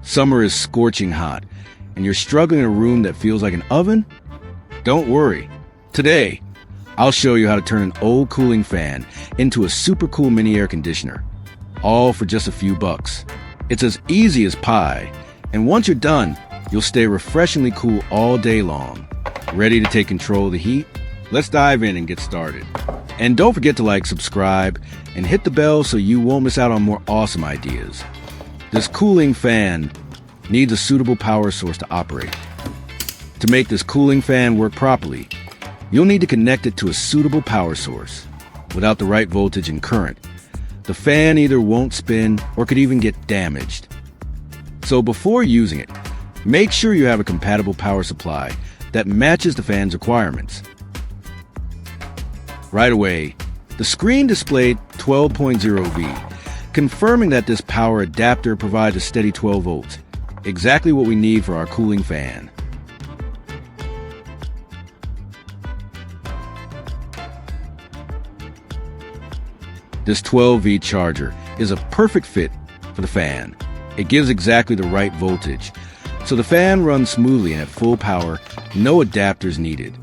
Summer is scorching hot, and you're struggling in a room that feels like an oven? Don't worry. Today, I'll show you how to turn an old cooling fan into a super cool mini air conditioner, all for just a few bucks. It's as easy as pie, and once you're done, you'll stay refreshingly cool all day long. Ready to take control of the heat? Let's dive in and get started. And don't forget to like, subscribe, and hit the bell so you won't miss out on more awesome ideas. This cooling fan needs a suitable power source to operate. To make this cooling fan work properly, you'll need to connect it to a suitable power source. Without the right voltage and current, the fan either won't spin or could even get damaged. So before using it, make sure you have a compatible power supply that matches the fan's requirements. Right away, the screen displayed 12.0V, confirming that this power adapter provides a steady 12 volts, exactly what we need for our cooling fan. This 12V charger is a perfect fit for the fan. It gives exactly the right voltage, so the fan runs smoothly and at full power, no adapters needed.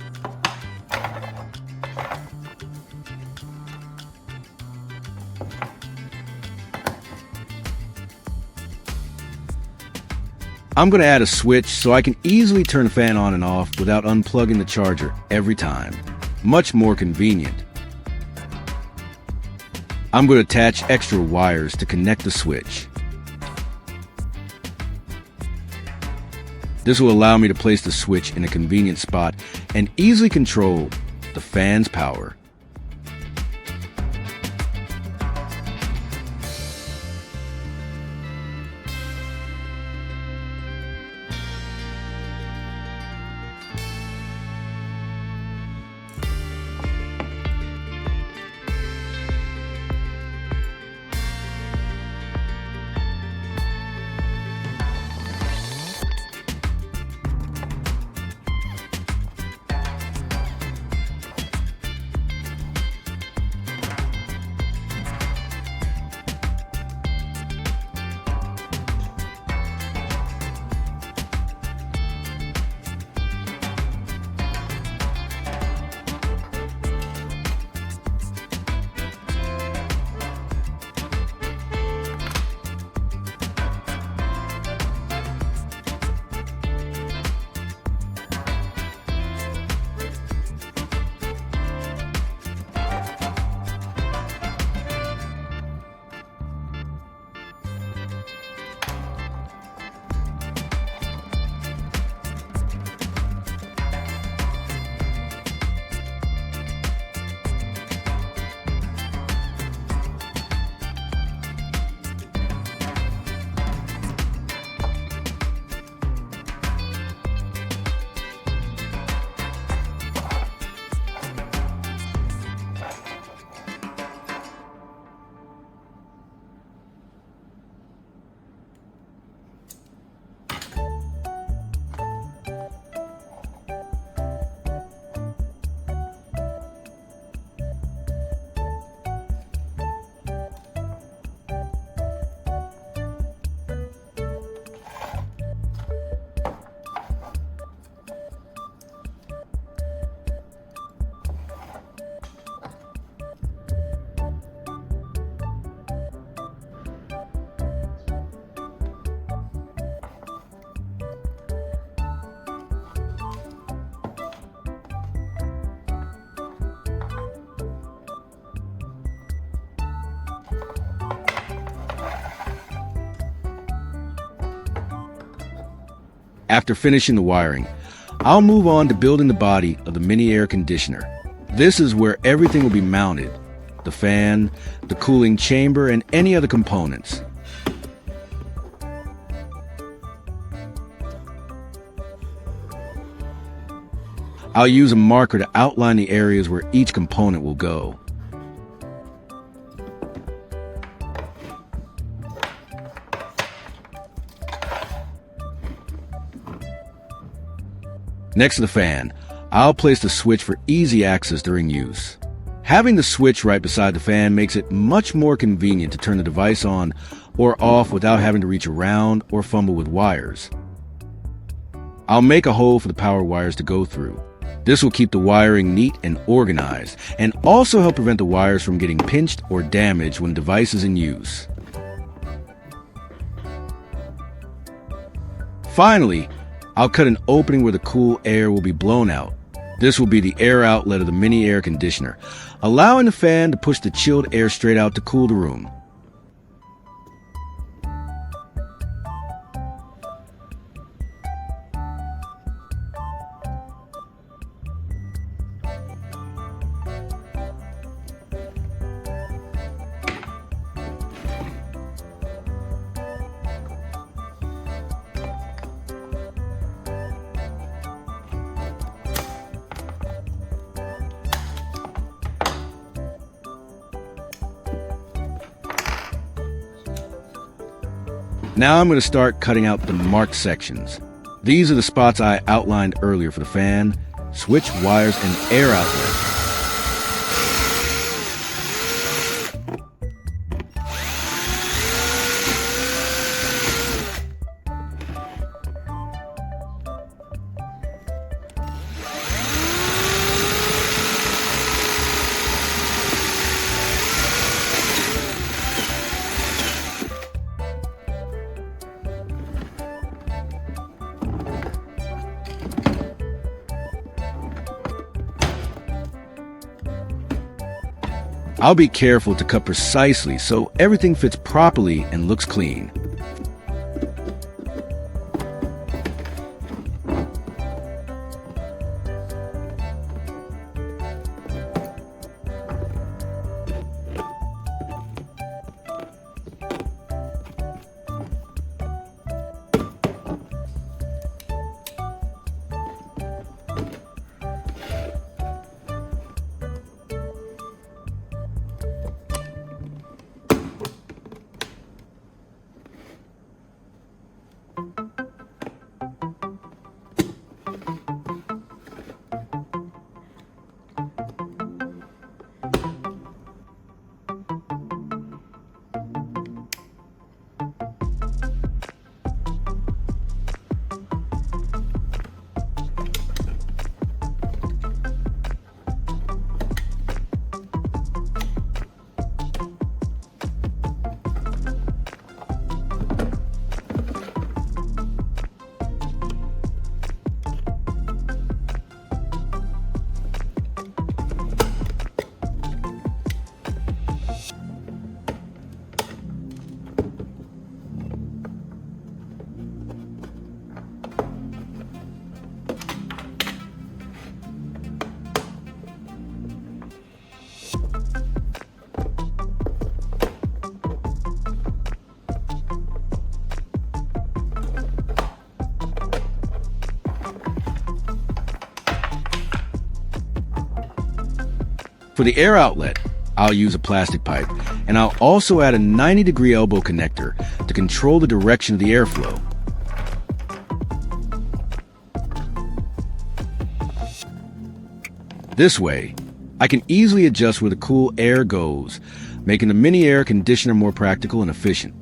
I'm going to add a switch so I can easily turn the fan on and off without unplugging the charger every time. Much more convenient. I'm going to attach extra wires to connect the switch. This will allow me to place the switch in a convenient spot and easily control the fan's power. After finishing the wiring, I'll move on to building the body of the mini air conditioner. This is where everything will be mounted: the fan, the cooling chamber, and any other components. I'll use a marker to outline the areas where each component will go. Next to the fan, I'll place the switch for easy access during use. Having the switch right beside the fan makes it much more convenient to turn the device on or off without having to reach around or fumble with wires. I'll make a hole for the power wires to go through. This will keep the wiring neat and organized, and also help prevent the wires from getting pinched or damaged when the device is in use. Finally, I'll cut an opening where the cool air will be blown out. This will be the air outlet of the mini air conditioner, allowing the fan to push the chilled air straight out to cool the room. Now I'm going to start cutting out the marked sections. These are the spots I outlined earlier for the fan, switch, wires, and air outlet. I'll be careful to cut precisely so everything fits properly and looks clean. For the air outlet, I'll use a plastic pipe, and I'll also add a 90-degree elbow connector to control the direction of the airflow. This way, I can easily adjust where the cool air goes, making the mini air conditioner more practical and efficient.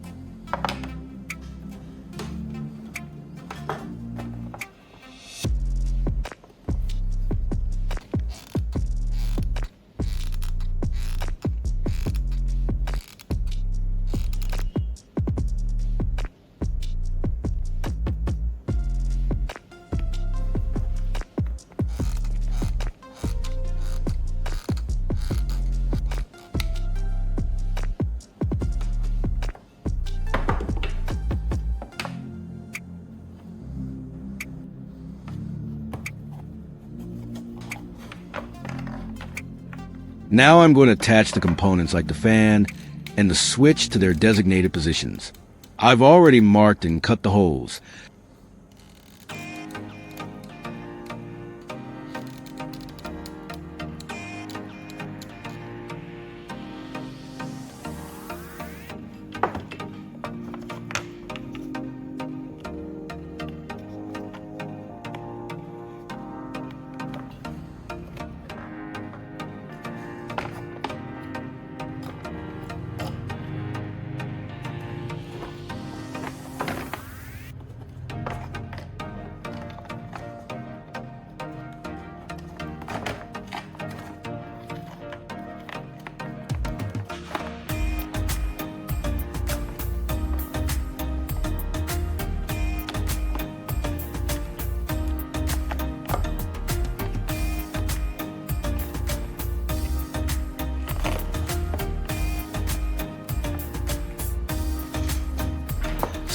Now I'm going to attach the components like the fan and the switch to their designated positions. I've already marked and cut the holes.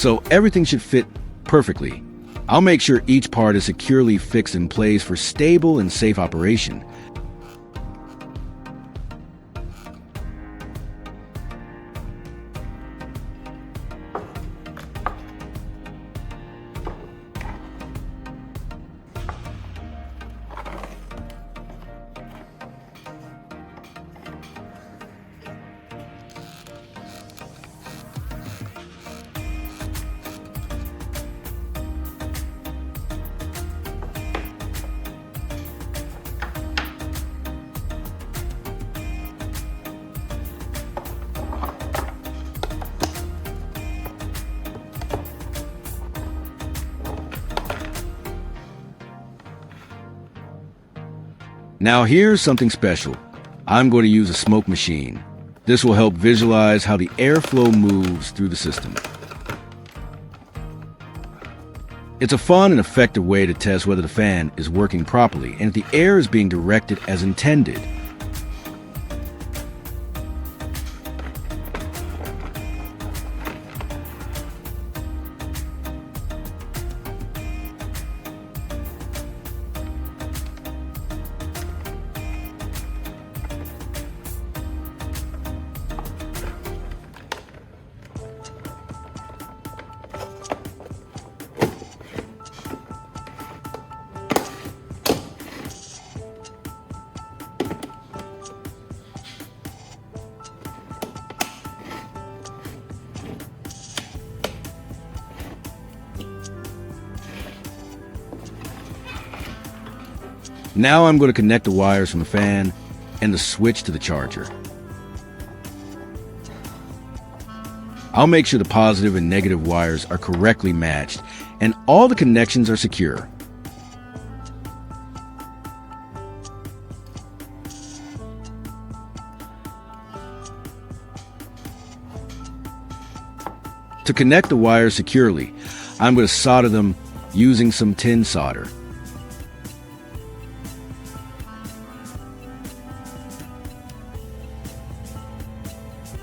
so everything should fit perfectly. I'll make sure each part is securely fixed in place for stable and safe operation. Now here's something special. I'm going to use a smoke machine. This will help visualize how the airflow moves through the system. It's a fun and effective way to test whether the fan is working properly and if the air is being directed as intended. Now I'm going to connect the wires from the fan and the switch to the charger. I'll make sure the positive and negative wires are correctly matched and all the connections are secure. To connect the wires securely, I'm going to solder them using some tin solder.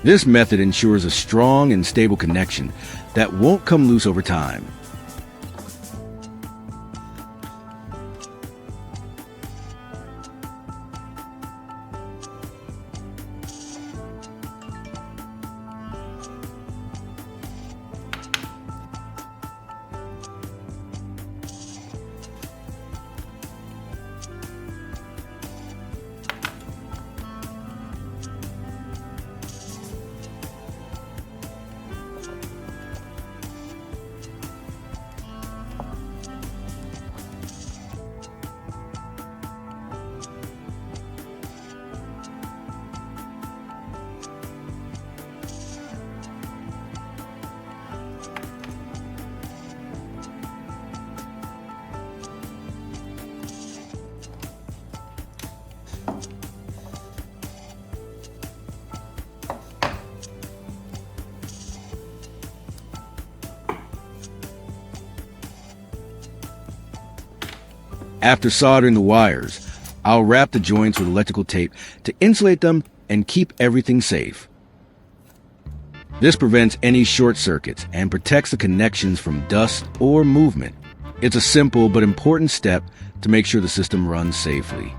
This method ensures a strong and stable connection that won't come loose over time. After soldering the wires, I'll wrap the joints with electrical tape to insulate them and keep everything safe. This prevents any short circuits and protects the connections from dust or movement. It's a simple but important step to make sure the system runs safely.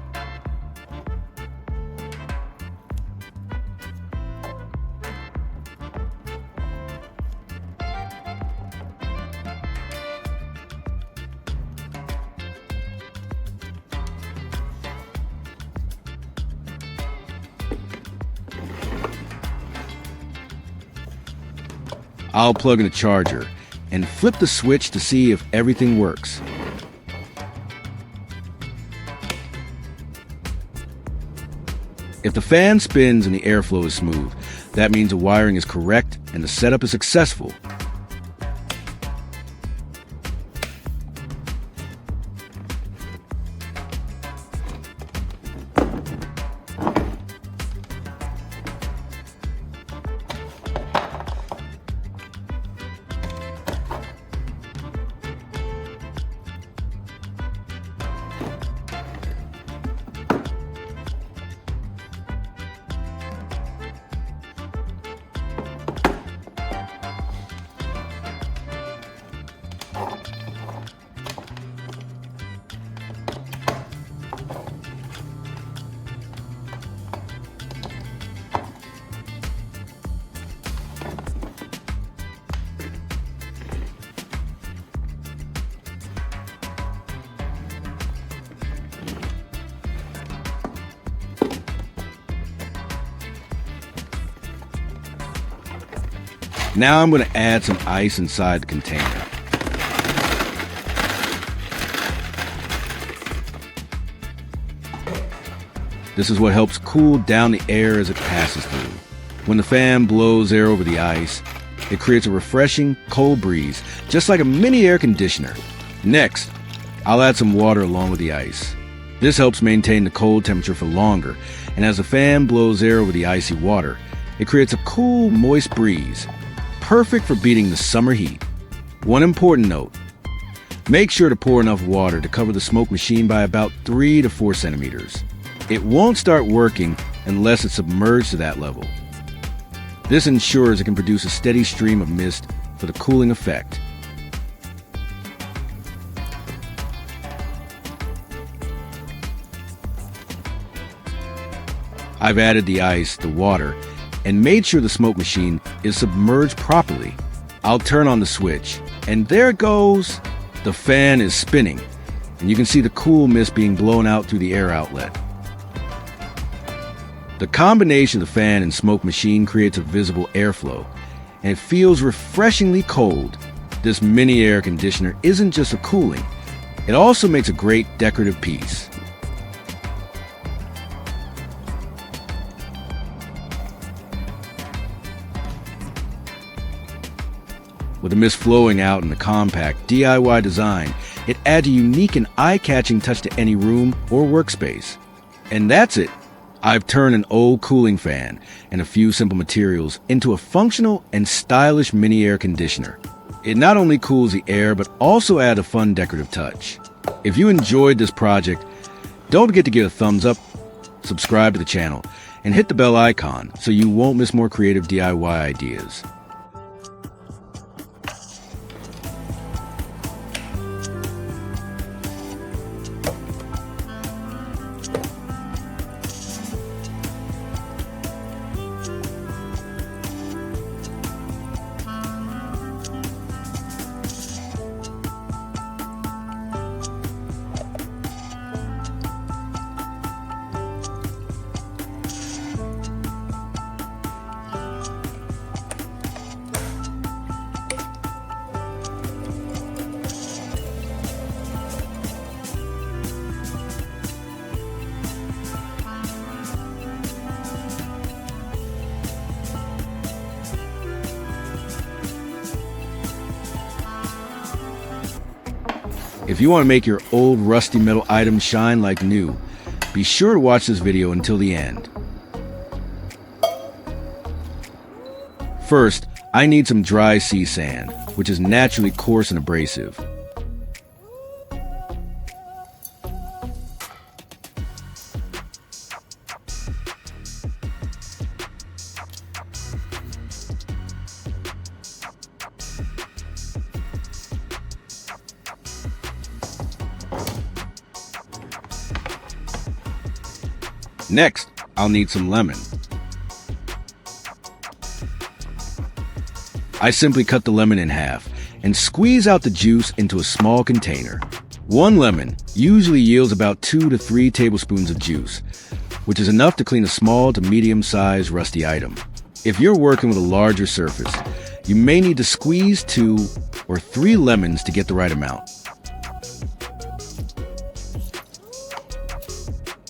I'll plug in the charger and flip the switch to see if everything works. If the fan spins and the airflow is smooth, that means the wiring is correct and the setup is successful. Now I'm going to add some ice inside the container. This is what helps cool down the air as it passes through. When the fan blows air over the ice, it creates a refreshing, cold breeze, just like a mini air conditioner. Next, I'll add some water along with the ice. This helps maintain the cold temperature for longer, and as the fan blows air over the icy water, it creates a cool, moist breeze, perfect for beating the summer heat. One important note: make sure to pour enough water to cover the smoke machine by about 3 to 4 centimeters. It won't start working unless it's submerged to that level. This ensures it can produce a steady stream of mist for the cooling effect. I've added the ice, the water, and made sure the smoke machine is submerged properly. I'll turn on the switch, and there it goes. The fan is spinning, and you can see the cool mist being blown out through the air outlet. The combination of the fan and smoke machine creates a visible airflow, and it feels refreshingly cold. This mini air conditioner isn't just for cooling, it also makes a great decorative piece. With the mist flowing out in the compact DIY design, it adds a unique and eye-catching touch to any room or workspace. And that's it. I've turned an old cooling fan and a few simple materials into a functional and stylish mini air conditioner. It not only cools the air, but also adds a fun decorative touch. If you enjoyed this project, don't forget to give a thumbs up, subscribe to the channel, and hit the bell icon so you won't miss more creative DIY ideas. If you want to make your old rusty metal items shine like new, be sure to watch this video until the end. First, I need some dry sea sand, which is naturally coarse and abrasive. Next, I'll need some lemon. I simply cut the lemon in half and squeeze out the juice into a small container. One lemon usually yields about 2 to 3 tablespoons of juice, which is enough to clean a small to medium-sized rusty item. If you're working with a larger surface, you may need to squeeze 2 or 3 lemons to get the right amount.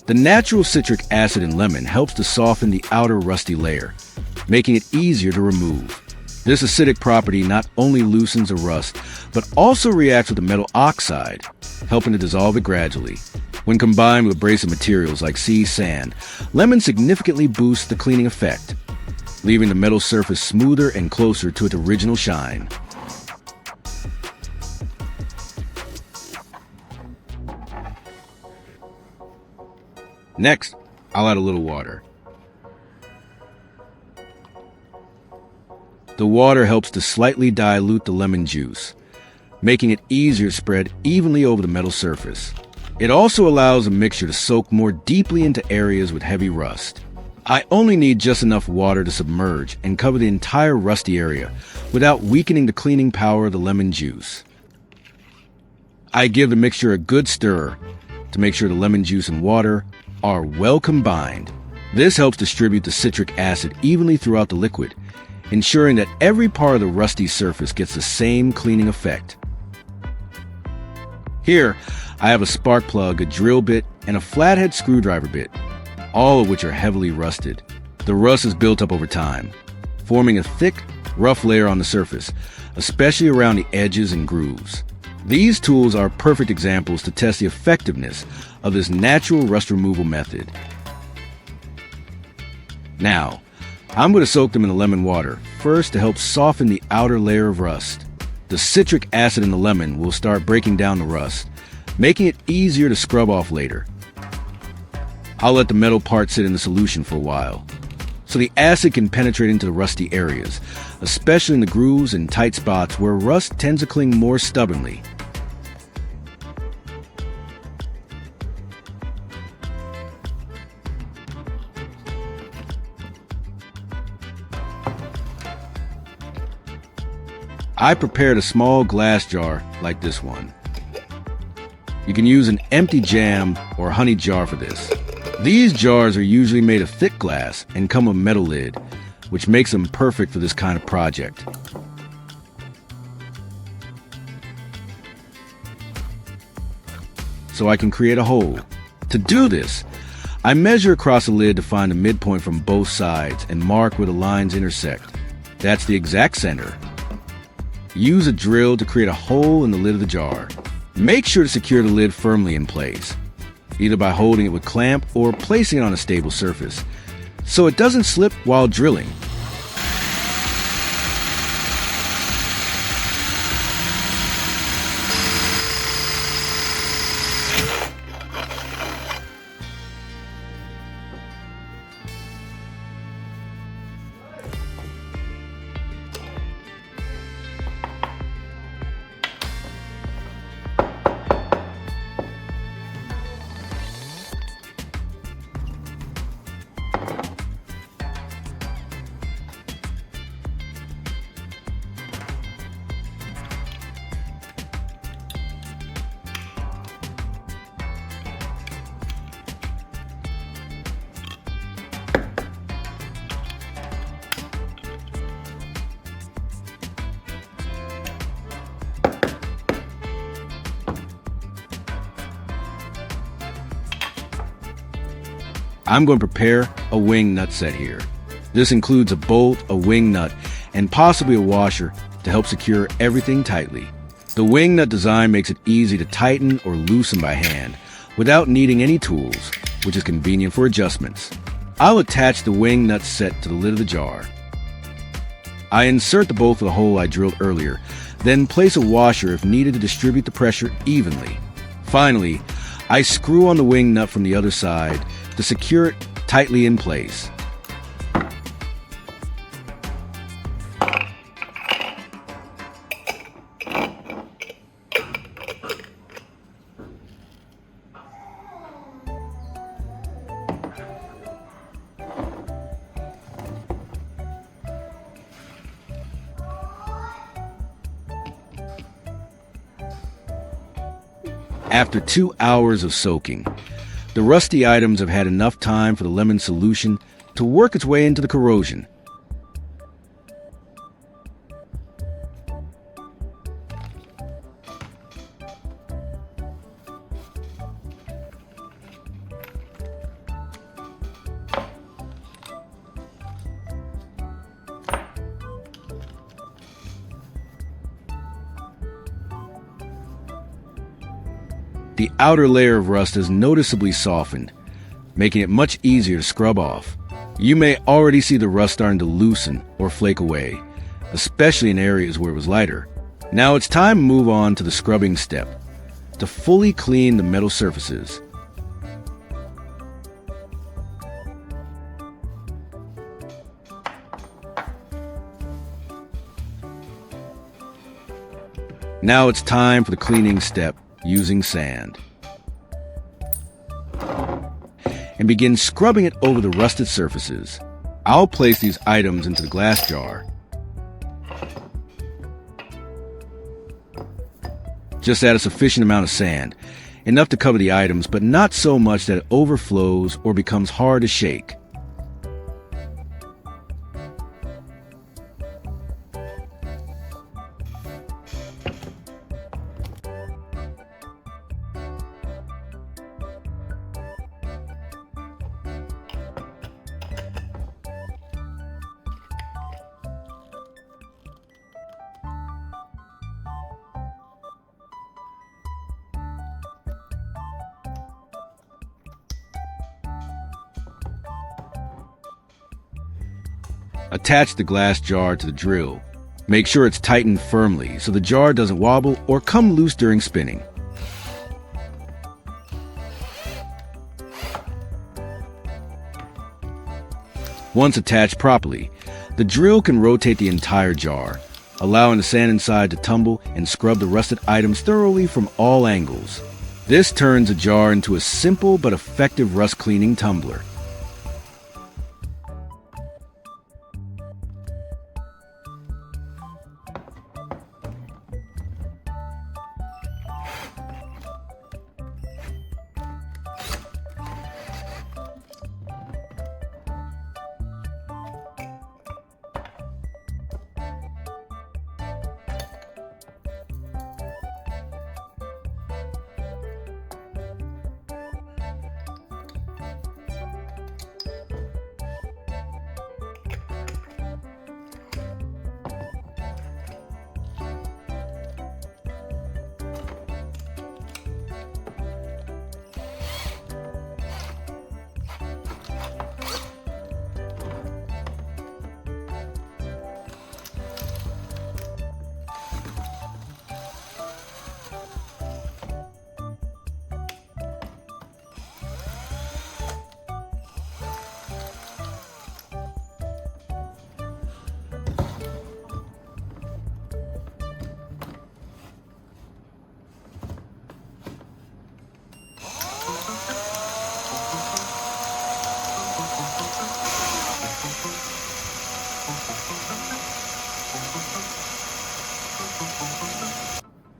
The natural citric acid in lemon helps to soften the outer rusty layer, making it easier to remove. This acidic property not only loosens the rust, but also reacts with the metal oxide, helping to dissolve it gradually. When combined with abrasive materials like sea sand, lemon significantly boosts the cleaning effect, leaving the metal surface smoother and closer to its original shine. Next, I'll add a little water. The water helps to slightly dilute the lemon juice, making it easier to spread evenly over the metal surface. It also allows the mixture to soak more deeply into areas with heavy rust. I only need just enough water to submerge and cover the entire rusty area without weakening the cleaning power of the lemon juice. I give the mixture a good stir to make sure the lemon juice and water are well combined. This helps distribute the citric acid evenly throughout the liquid, ensuring that every part of the rusty surface gets the same cleaning effect. Here, I have a spark plug, a drill bit, and a flathead screwdriver bit, all of which are heavily rusted. The rust is built up over time, forming a thick, rough layer on the surface, especially around the edges and grooves. These tools are perfect examples to test the effectiveness of this natural rust removal method. Now, I'm going to soak them in the lemon water, first to help soften the outer layer of rust. The citric acid in the lemon will start breaking down the rust, making it easier to scrub off later. I'll let the metal part sit in the solution for a while, so the acid can penetrate into the rusty areas, especially in the grooves and tight spots where rust tends to cling more stubbornly. I prepared a small glass jar like this one. You can use an empty jam or honey jar for this. These jars are usually made of thick glass and come with a metal lid, which makes them perfect for this kind of project. So I can create a hole. To do this, I measure across the lid to find a midpoint from both sides and mark where the lines intersect. That's the exact center. Use a drill to create a hole in the lid of the jar. Make sure to secure the lid firmly in place, either by holding it with clamp or placing it on a stable surface, so it doesn't slip while drilling. I'm going to prepare a wing nut set here. This includes a bolt, a wing nut, and possibly a washer to help secure everything tightly. The wing nut design makes it easy to tighten or loosen by hand without needing any tools, which is convenient for adjustments. I'll attach the wing nut set to the lid of the jar. I insert the bolt of the hole I drilled earlier, then place a washer if needed to distribute the pressure evenly. Finally, I screw on the wing nut from the other side to secure it tightly in place. After 2 hours of soaking, the rusty items have had enough time for the lemon solution to work its way into the corrosion. The outer layer of rust is noticeably softened, making it much easier to scrub off. You may already see the rust starting to loosen or flake away, especially in areas where it was lighter. Now it's time to move on to the scrubbing step, to fully clean the metal surfaces. Now it's time for the cleaning step, using sand. And begin scrubbing it over the rusted surfaces. I'll place these items into the glass jar. Just add a sufficient amount of sand, enough to cover the items, but not so much that it overflows or becomes hard to shake. Attach the glass jar to the drill. Make sure it's tightened firmly so the jar doesn't wobble or come loose during spinning. Once attached properly, the drill can rotate the entire jar, allowing the sand inside to tumble and scrub the rusted items thoroughly from all angles. This turns a jar into a simple but effective rust cleaning tumbler.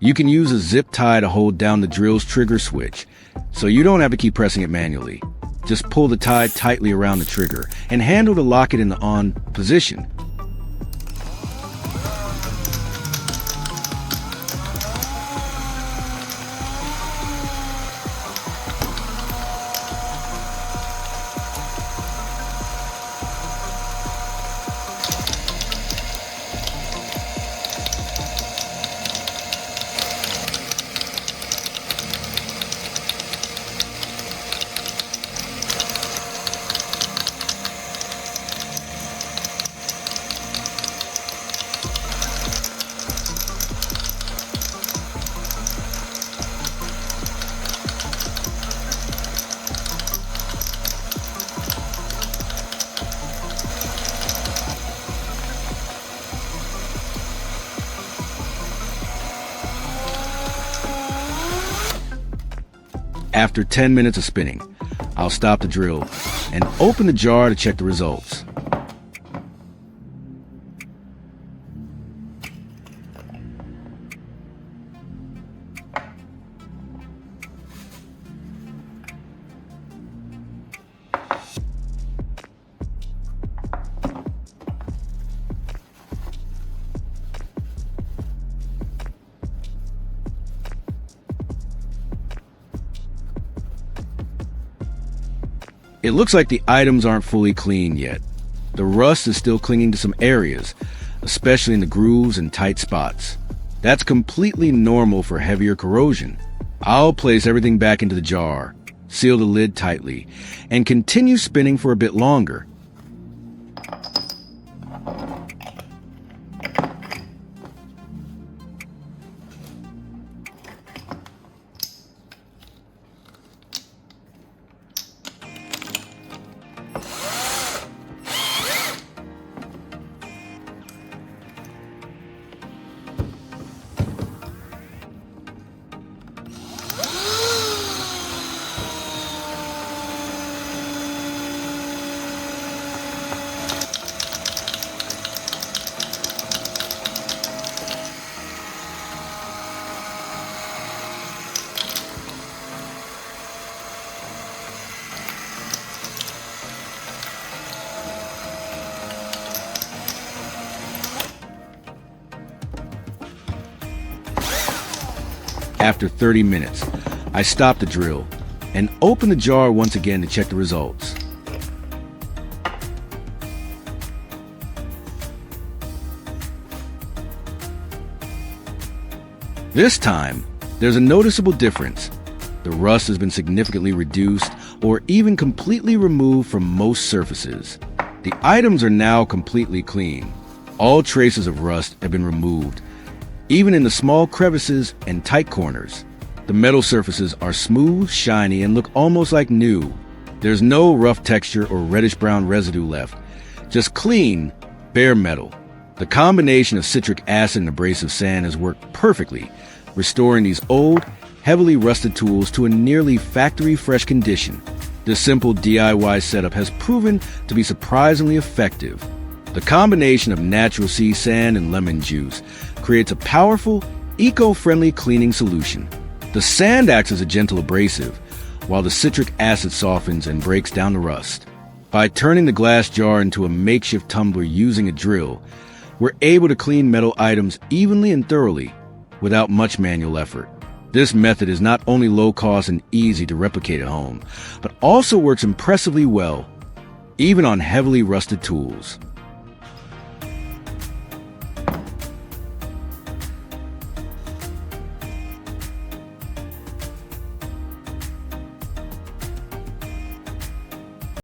You can use a zip tie to hold down the drill's trigger switch, so you don't have to keep pressing it manually. Just pull the tie tightly around the trigger and handle to lock it in the on position. After 10 minutes of spinning, I'll stop the drill and open the jar to check the results. It looks like the items aren't fully clean yet. The rust is still clinging to some areas, especially in the grooves and tight spots. That's completely normal for heavier corrosion. I'll place everything back into the jar, seal the lid tightly, and continue spinning for a bit longer. After 30 minutes, I stop the drill and open the jar once again to check the results. This time, there's a noticeable difference. The rust has been significantly reduced or even completely removed from most surfaces. The items are now completely clean. All traces of rust have been removed, even in the small crevices and tight corners. The metal surfaces are smooth, shiny, and look almost like new. There's no rough texture or reddish-brown residue left, just clean, bare metal. The combination of citric acid and abrasive sand has worked perfectly, restoring these old, heavily rusted tools to a nearly factory-fresh condition. This simple DIY setup has proven to be surprisingly effective. The combination of natural sea sand and lemon juice creates a powerful, eco-friendly cleaning solution. The sand acts as a gentle abrasive, while the citric acid softens and breaks down the rust. By turning the glass jar into a makeshift tumbler using a drill, we're able to clean metal items evenly and thoroughly without much manual effort. This method is not only low cost and easy to replicate at home, but also works impressively well, even on heavily rusted tools.